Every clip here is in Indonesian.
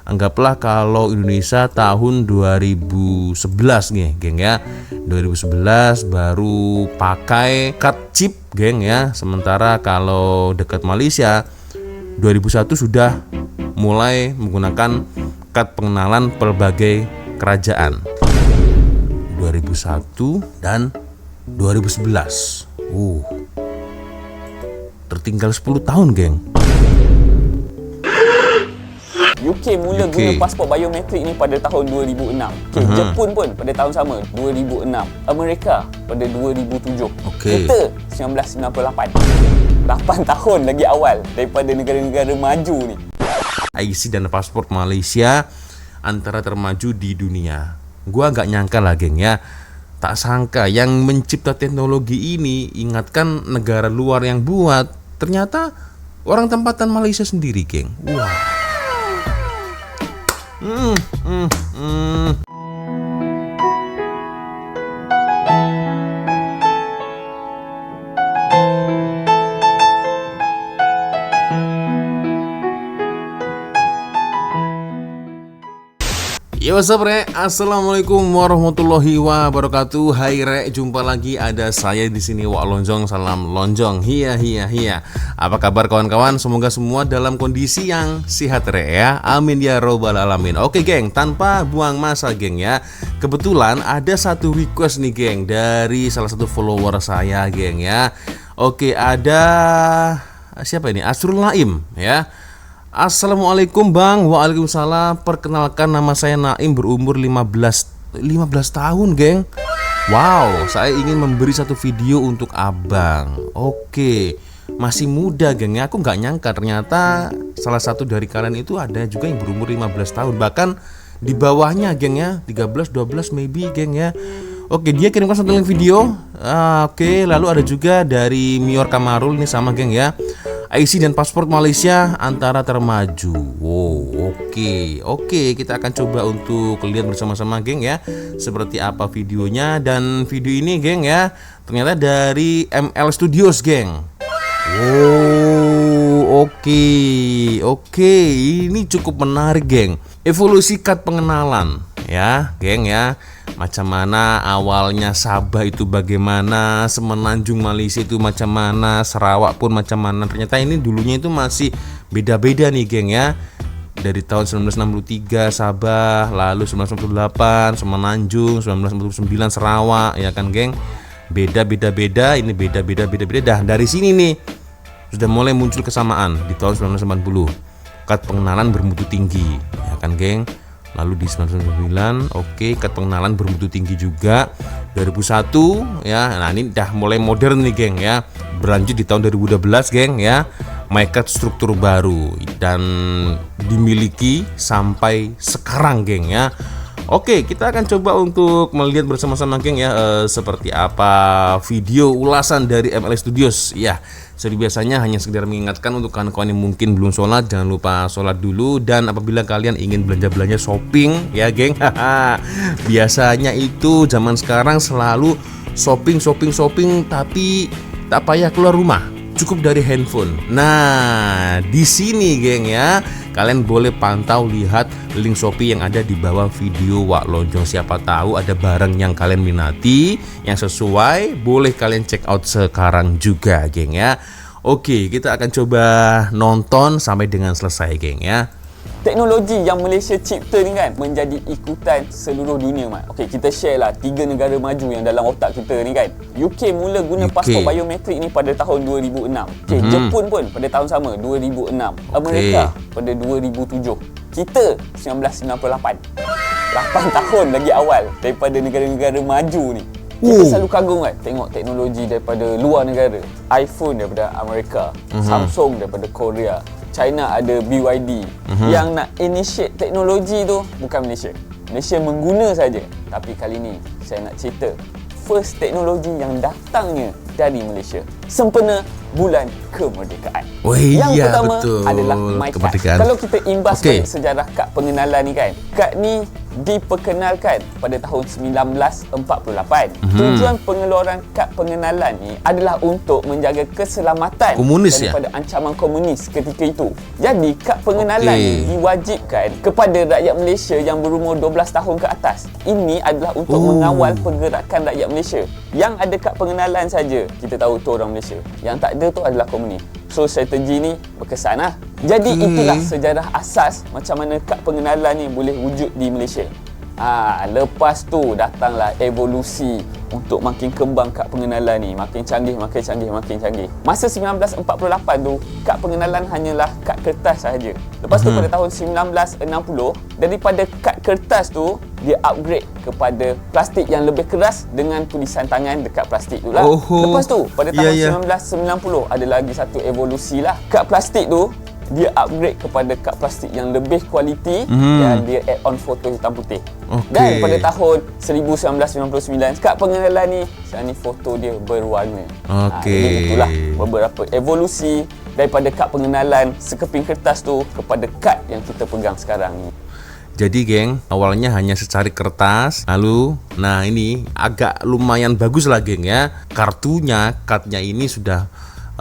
Anggaplah kalau Indonesia tahun 2011 nih geng ya, 2011 baru pakai card chip geng ya. Sementara kalau dekat Malaysia 2001 sudah mulai menggunakan kad pengenalan berbagai kerajaan. 2001 dan 2011. Tertinggal 10 tahun geng. UK mula guna pasport biometrik ni pada tahun 2006. Jepun pun pada tahun sama 2006. Amerika pada 2007. Kita 1998. 8 tahun lagi awal daripada negara-negara maju ni. IC dan pasport Malaysia antara termaju di dunia. Gua agak nyangka lah geng ya. Tak sangka yang mencipta teknologi ini ingatkan negara luar yang buat. Ternyata orang tempatan Malaysia sendiri geng. Wah. Yo, what's up, Re? Assalamualaikum warahmatullahi wabarakatuh. Hai Re, jumpa lagi ada saya di sini Wak Lonjong. Salam lonjong. Hiya. Apa kabar kawan-kawan? Semoga semua dalam kondisi yang sehat Re ya. Amin ya robbal alamin. Oke geng, tanpa buang masa geng ya. Kebetulan ada satu request nih geng dari salah satu follower saya geng ya. Oke, ada siapa ini? Asrul Naim ya. Assalamualaikum Bang. Waalaikumsalam. Perkenalkan, nama saya Naim, berumur 15 tahun geng. Wow, saya ingin memberi satu video untuk abang. Oke, masih muda geng ya. Aku gak nyangka ternyata salah satu dari kalian itu ada juga yang berumur 15 tahun. Bahkan di bawahnya geng ya, 13, 12 maybe geng ya. Oke, dia kirimkan satu link video. Oke, lalu ada juga dari Mior Kamarul, ini sama geng ya. IC dan pasport Malaysia antara termaju. Wow, oke, kita akan coba untuk lihat bersama-sama geng ya, seperti apa videonya. Dan video ini geng ya, ternyata dari ML Studios geng. Wow, oke, ini cukup menarik geng. Evolusi kad pengenalan ya geng ya. Macam mana awalnya Sabah itu bagaimana, Semenanjung Malaysia itu macam mana, Sarawak pun macam mana. Ternyata ini dulunya itu masih beda-beda nih geng ya. Dari tahun 1963 Sabah, lalu 1998 Semenanjung, 1949 Sarawak ya kan geng. Beda-beda, ini beda-beda. Dah dari sini nih sudah mulai muncul kesamaan di tahun 1990. Kad pengenalan bermutu tinggi ya kan geng. Lalu di 1999 kad pengenalan bermutu tinggi juga. 2001 ya. Nah, ini dah mulai modern nih geng ya. Berlanjut di tahun 2012 geng ya. MyCard struktur baru dan dimiliki sampai sekarang geng ya. Oke, kita akan coba untuk melihat bersama-sama geng ya, seperti apa video ulasan dari ML Studios ya. Seperti biasanya hanya sekedar mengingatkan untuk kawan-kawan yang mungkin belum sholat, jangan lupa sholat dulu. Dan apabila kalian ingin belanja-belanja shopping ya geng, biasanya itu zaman sekarang selalu shopping tapi tak payah keluar rumah, cukup dari handphone. Nah, di sini geng ya, kalian boleh pantau lihat link Shopee yang ada di bawah video Wak Lonjong. Siapa tahu ada barang yang kalian minati, yang sesuai, boleh kalian check out sekarang juga geng ya. Oke, kita akan coba nonton sampai dengan selesai geng ya. Teknologi yang Malaysia cipta ni kan menjadi ikutan seluruh dunia mat. Okey, kita share lah 3 negara maju yang dalam otak kita ni kan. UK mula guna pasport biometrik ni pada tahun 2006. Jepun pun pada tahun sama 2006. Amerika pada 2007. Kita 1998. 8 tahun lagi awal daripada negara-negara maju ni. Kita selalu kagum kan tengok teknologi daripada luar negara. iPhone daripada Amerika, Samsung daripada Korea, China ada BYD. Yang nak initiate teknologi tu bukan Malaysia. Malaysia mengguna saja. Tapi kali ni saya nak cerita first teknologi yang datangnya dari Malaysia. Sempena bulan kemerdekaan. Yang pertama betul, adalah MyCard. Kalau kita imbas balik sejarah kad pengenalan ni kan, kad ni diperkenalkan pada tahun 1948. Tujuan pengeluaran kad pengenalan ni adalah untuk menjaga keselamatan Komunis daripada ancaman komunis ketika itu. Jadi kad pengenalan ni diwajibkan kepada rakyat Malaysia yang berumur 12 tahun ke atas. Ini adalah untuk mengawal pergerakan rakyat Malaysia. Yang ada kad pengenalan saja kita tahu tu orang Malaysia. Yang tak ada tu adalah komunis. So strategi ni berkesan lah. Jadi itulah sejarah asas macam mana kad pengenalan ni boleh wujud di Malaysia. Lepas tu datanglah evolusi untuk makin kembang kad pengenalan ni, makin canggih. Masa 1948 tu, kad pengenalan hanyalah kad kertas sahaja. Lepas tu pada tahun 1960, daripada kad kertas tu dia upgrade kepada plastik yang lebih keras dengan tulisan tangan dekat plastik tu lah. Lepas tu pada tahun 1990 ada lagi satu evolusi lah. Kad plastik tu dia upgrade kepada kad plastik yang lebih kualiti dan dia add on foto hitam putih. Dan pada tahun 1999 kad pengenalan ni sekarang ni foto dia berwarna. Jadi itulah beberapa evolusi daripada kad pengenalan sekeping kertas tu kepada kad yang kita pegang sekarang ni. Jadi geng, awalnya hanya secari kertas, lalu ini agak lumayan bagus lah geng ya. Kadnya ini sudah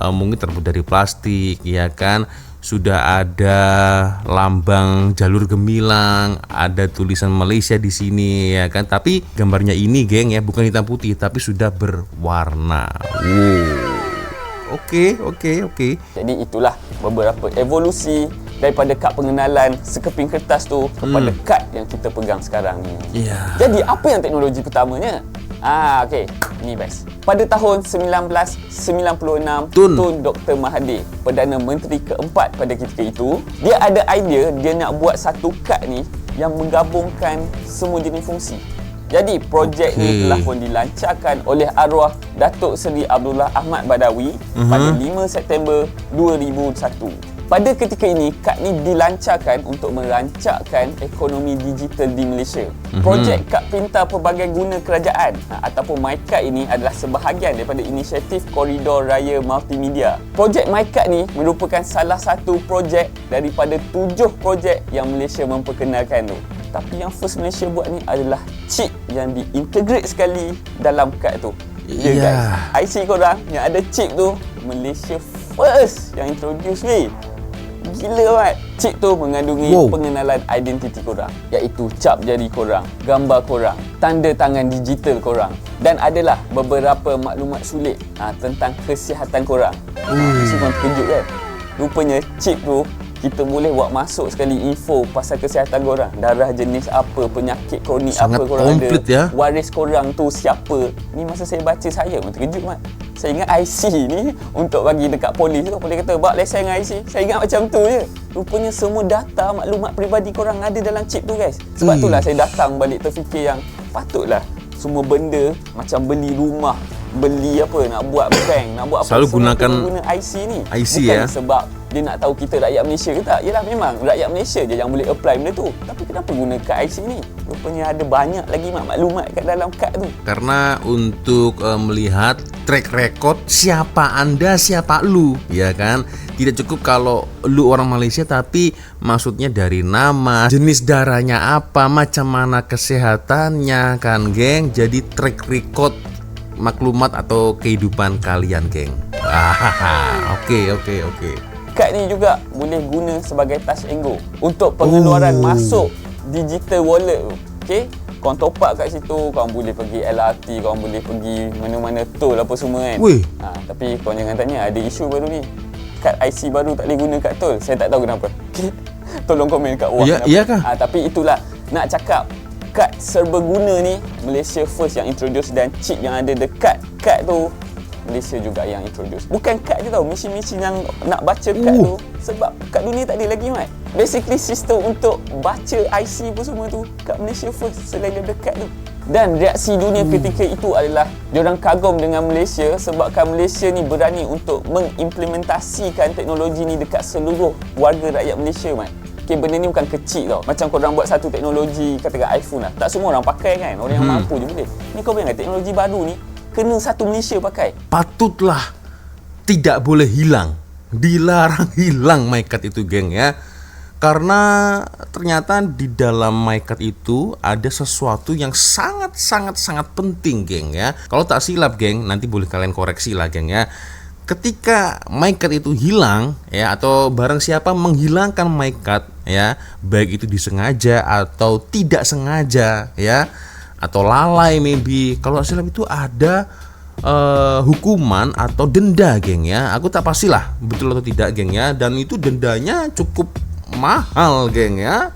mungkin terbuat dari plastik, ya kan. Sudah ada lambang jalur gemilang, ada tulisan Malaysia di sini, ya kan. Tapi gambarnya ini geng ya, bukan hitam putih tapi sudah berwarna. Oke. Jadi itulah beberapa evolusi daripada kad pengenalan sekeping kertas tu kepada kad yang kita pegang sekarang ni. Jadi apa yang teknologi pertamanya? Ni best. Pada tahun 1996, Tun Dr. Mahathir, Perdana Menteri keempat pada ketika itu, dia ada idea dia nak buat satu kad ni yang menggabungkan semua jenis fungsi. Jadi projek ni telah pun dilancarkan oleh arwah Datuk Seri Abdullah Ahmad Badawi pada 5 September 2001. Pada ketika ini, kad ni dilancarkan untuk merancangkan ekonomi digital di Malaysia. Projek kad pintar pelbagai guna kerajaan ataupun MyKad ini adalah sebahagian daripada inisiatif Koridor Raya Multimedia. Projek MyKad ni merupakan salah satu projek daripada 7 projek yang Malaysia memperkenalkan tu. Tapi yang first Malaysia buat ni adalah chip yang diintegrate sekali dalam kad tu. Guys, IC korang yang ada chip tu, Malaysia first yang introduce ni. Gila mat. Chip tu mengandungi pengenalan identiti korang, iaitu cap jari korang, gambar korang, tanda tangan digital korang, dan adalah beberapa maklumat sulit tentang kesihatan korang. Semua terkejut kan? Rupanya chip tu kita boleh buat masuk sekali info pasal kesihatan korang. Darah jenis apa, penyakit kronik sangat apa korang ada, ya? waris korang tu siapa. Ni masa saya baca saya pun terkejut mat. Saya ingat IC ni untuk bagi dekat polis tu, polis kata bawa lesen dengan IC. Saya ingat macam tu je. Rupanya semua data maklumat peribadi korang ada dalam chip tu guys. Sebab itulah saya datang balik terfikir yang patutlah semua benda macam beli rumah, beli apa, nak buat bank, nak buat apa, selalu gunakan guna IC ni. IC bukan sebab dia nak tahu kita rakyat Malaysia ke tak. Yelah, memang rakyat Malaysia je yang boleh apply benda tu. Tapi kenapa guna kad IC ni? Rupanya ada banyak lagi maklumat kat dalam kad tu. Karena untuk melihat track record siapa anda, siapa lu, ya kan. Tidak cukup kalau lu orang Malaysia, tapi maksudnya dari nama, jenis darahnya apa, macam mana kesehatannya kan geng. Jadi track record maklumat atau kehidupan kalian geng. Oke. Kad ni juga boleh guna sebagai touch and go untuk pengeluaran masuk digital wallet tu. Okey, korang top up kat situ, korang boleh pergi LRT, korang boleh pergi mana-mana tol apa semua kan. Tapi korang jangan tanya, ada isu baru ni. Kad IC baru tak boleh guna kat tol. Saya tak tahu kenapa. Okay? Tolong komen kat bawah. Iyakah? Tapi itulah, nak cakap kad serbaguna ni Malaysia first yang introduce, dan chip yang ada dekat kad tu Malaysia juga yang introduce. Bukan kad je tau, mesin-mesin yang nak baca kad tu, sebab kat dunia tak ada lagi mat. Basically sistem untuk baca IC pun semua tu kat Malaysia first selain dia dekat tu. Dan reaksi dunia ketika itu adalah diorang kagum dengan Malaysia sebabkan Malaysia ni berani untuk mengimplementasikan teknologi ni dekat seluruh warga rakyat Malaysia mat. Okay, benda ni bukan kecil tau. Macam korang buat satu teknologi, katakan iPhone lah, tak semua orang pakai kan. Orang yang mampu je boleh. Ni kau bayangkan teknologi baru ni kena satu Malaysia pakai. Patutlah tidak boleh hilang, dilarang hilang MyKad itu geng ya. Karena ternyata di dalam MyCard itu ada sesuatu yang sangat penting, geng ya. Kalau tak silap, geng, nanti boleh kalian koreksi lah, geng ya. Ketika MyCard itu hilang ya, atau barang siapa menghilangkan MyCard ya, baik itu disengaja atau tidak sengaja ya, atau lalai maybe, kalau tak silap itu ada hukuman atau denda, geng ya. Aku tak pastilah betul atau tidak, geng ya, dan itu dendanya cukup mahal, geng ya.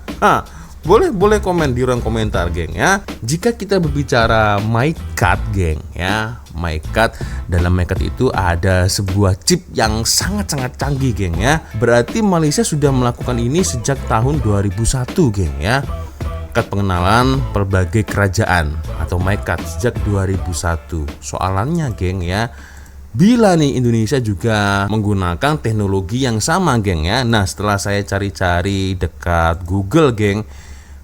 Boleh komen di ruang komentar, geng ya. Jika kita berbicara MyCard, geng ya, MyCard, dalam MyCard itu ada sebuah chip yang sangat canggih, geng ya. Berarti Malaysia sudah melakukan ini sejak tahun 2001, geng ya. Kad pengenalan berbagai kerajaan atau MyCard sejak 2001. Soalannya, geng ya, bila nih Indonesia juga menggunakan teknologi yang sama, geng ya. Nah, setelah saya cari-cari dekat Google, geng,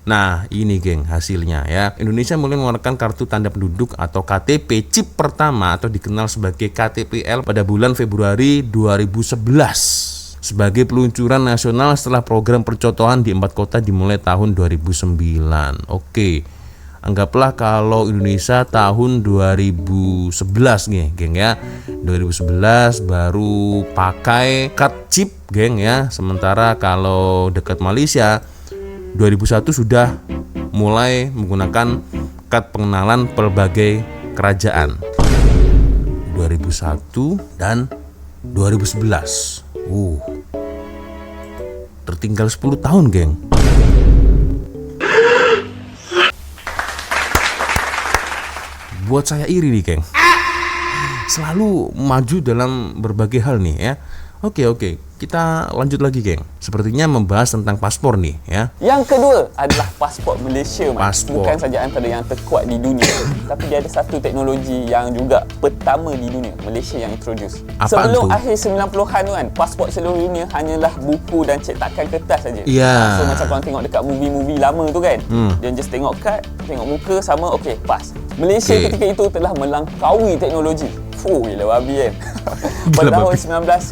nah ini, geng, hasilnya ya. Indonesia mulai mengeluarkan kartu tanda penduduk atau KTP chip pertama atau dikenal sebagai KTPL pada bulan Februari 2011 sebagai peluncuran nasional setelah program percontohan di 4 kota dimulai tahun 2009. Oke. Anggaplah kalau Indonesia tahun 2011 nih, geng ya. 2011 baru pakai card chip, geng ya. Sementara kalau dekat Malaysia 2001 sudah mulai menggunakan kad pengenalan berbagai kerajaan. 2001 dan 2011. Tertinggal 10 tahun, geng. Buat saya iri nih, geng. Selalu maju dalam berbagai hal nih ya. Oke, kita lanjut lagi, geng. Sepertinya membahas tentang paspor nih ya. Yang kedua adalah paspor Malaysia, Paspor. Bukan saja antara yang terkuat di dunia, tapi dia ada satu teknologi yang juga pertama di dunia, Malaysia yang introduce. Apaan Sebelum tu? akhir 90-an tu kan, paspor seluruh dunia hanyalah buku dan cetakan kertas saja. Ya. So macam korang tengok dekat movie-movie lama tu kan, dia just tengok kad, tengok muka sama, okey, pas. Malaysia Okey. ketika itu telah melangkaui teknologi. Gila babi kan. Pada Gila tahun babi.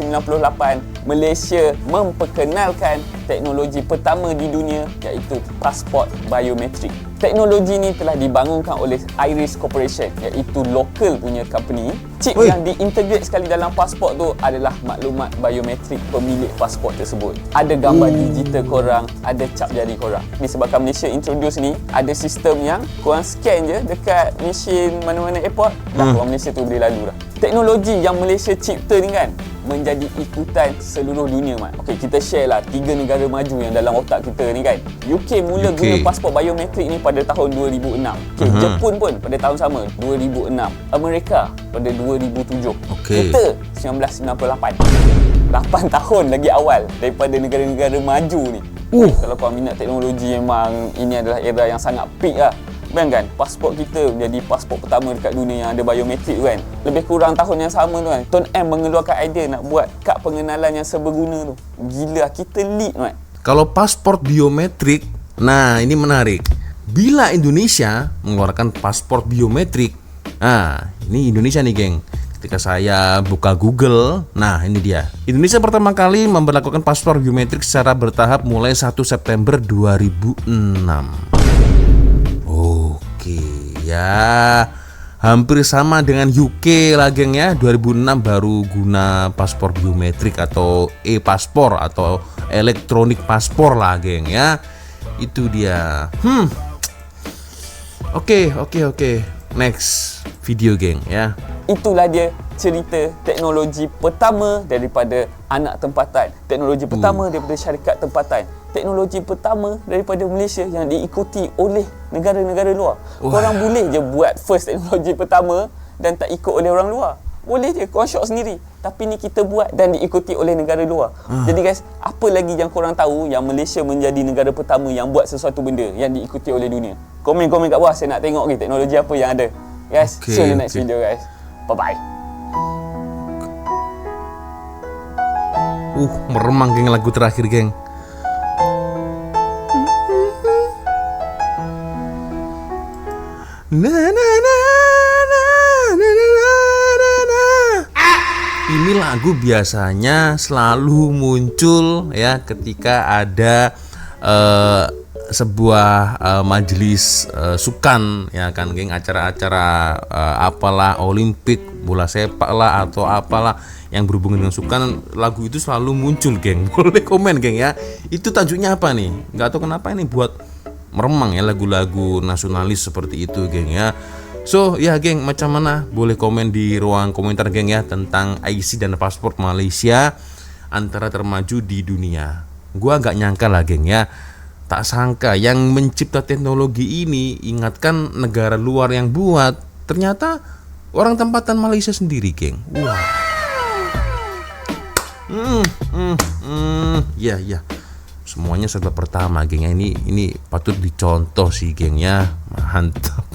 1998, Malaysia memperkenalkan teknologi pertama di dunia, iaitu pasport biometrik. Teknologi ni telah dibangunkan oleh Iris Corporation, iaitu local punya company. Chip Oi. yang diintegrate sekali dalam pasport tu adalah maklumat biometrik pemilik pasport tersebut. Ada gambar digital korang, ada cap jari korang. Disebabkan Malaysia introduce ni, ada sistem yang korang scan je dekat mesin mana-mana airport, dah orang Malaysia tu boleh lalu dah. Teknologi yang Malaysia cipta ni kan menjadi ikutan seluruh dunia, Mat. Okey, kita share lah 3 negara maju yang dalam otak kita ni kan. UK mula UK. guna pasport biometrik ni pada tahun 2006. Okey, Jepun pun pada tahun sama 2006. Amerika pada 2007. Okey. Kita 1998. 8 tahun lagi awal daripada negara-negara maju ni. Kalau kau minat teknologi, memang ini adalah era yang sangat peak lah. Bayangkan, pasport kita menjadi pasport pertama dekat dunia yang ada biometrik kan. Lebih kurang tahun yang sama tu kan, Tun M mengeluarkan idea nak buat kad pengenalan yang seberguna tu. Gila, kita lead, Mat. Kalau paspor biometrik, nah ini menarik. Bila Indonesia mengeluarkan paspor biometrik, nah ini Indonesia nih, geng. Ketika saya buka Google, nah ini dia. Indonesia pertama kali memberlakukan paspor biometrik secara bertahap mulai 1 September 2006. Oke, ya hampir sama dengan UK lah, geng ya. 2006 baru guna paspor biometrik atau e-paspor atau elektronik paspor lah, geng ya. Itu dia. Oke. Next video, geng ya. Itulah dia cerita teknologi pertama daripada anak tempatan. Teknologi pertama daripada syarikat tempatan. Teknologi pertama daripada Malaysia yang diikuti oleh negara-negara luar. Korang boleh je buat first teknologi pertama dan tak ikut oleh orang luar. Boleh je, korang syok sendiri. Tapi ni kita buat dan diikuti oleh negara luar. Jadi guys, apa lagi yang korang tahu yang Malaysia menjadi negara pertama yang buat sesuatu benda yang diikuti oleh dunia? Komen-komen kat bawah, saya nak tengok ni teknologi apa yang ada. Guys, see you in the next video, guys. Bye-bye. Meremang, geng, lagu terakhir, geng. Na na na na na na na na na. Ini Ini lagu biasanya selalu muncul ya ketika ada sebuah majelis sukan ya kan geng, acara-acara apalah olimpik, bola sepak lah atau apalah yang berhubungan dengan sukan, lagu itu selalu muncul geng. Boleh komen geng ya, itu tajuknya apa nih? Nggak tahu kenapa ini buat meremang ya lagu-lagu nasionalis seperti itu geng ya. So ya geng, macam mana? Boleh komen di ruang komentar geng ya tentang IC dan paspor Malaysia antara termaju di dunia. Gua agak nyangka lah geng ya, tak sangka yang mencipta teknologi ini, ingatkan negara luar yang buat, ternyata orang tempatan Malaysia sendiri geng. Wah. Ya. Semuanya serba pertama geng ya. Ini patut dicontoh sih geng ya. Mantap.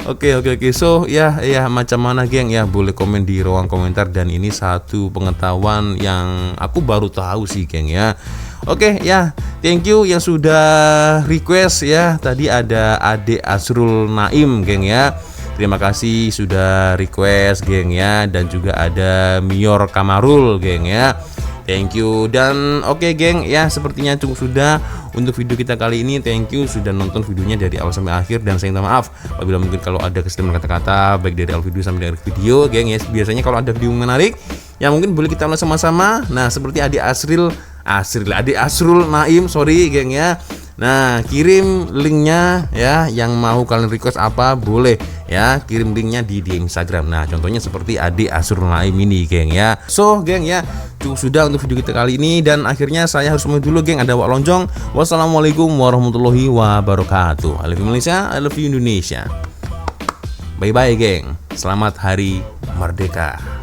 Oke. So ya macam mana geng ya, boleh komen di ruang komentar, dan ini satu pengetahuan yang aku baru tahu sih geng ya. Oke ya, thank you yang sudah request ya. Tadi ada Ade Asrul Naim geng ya. Terima kasih sudah request geng ya, dan juga ada Mior Kamarul geng ya. Thank you. Dan oke geng ya, sepertinya cukup sudah untuk video kita kali ini. Thank you sudah nonton videonya dari awal sampai akhir, dan saya minta maaf apabila mungkin kalau ada kesalahan kata-kata baik dari awal video sampai akhir video geng ya. Biasanya kalau ada video menarik yang mungkin boleh kita ulas sama-sama. Nah, seperti Ade Asrul Naim, sorry geng ya. Nah, kirim linknya ya, yang mau kalian request apa boleh ya, kirim linknya di Instagram. Nah, contohnya seperti Ade Asrul Naim ini geng ya. So geng ya, cukup sudah untuk video kita kali ini, dan akhirnya saya harus pamit dulu geng, ada Wak Lonjong. Wassalamualaikum warahmatullahi wabarakatuh. I love you Malaysia, I love you Indonesia. Bye bye geng, selamat hari merdeka.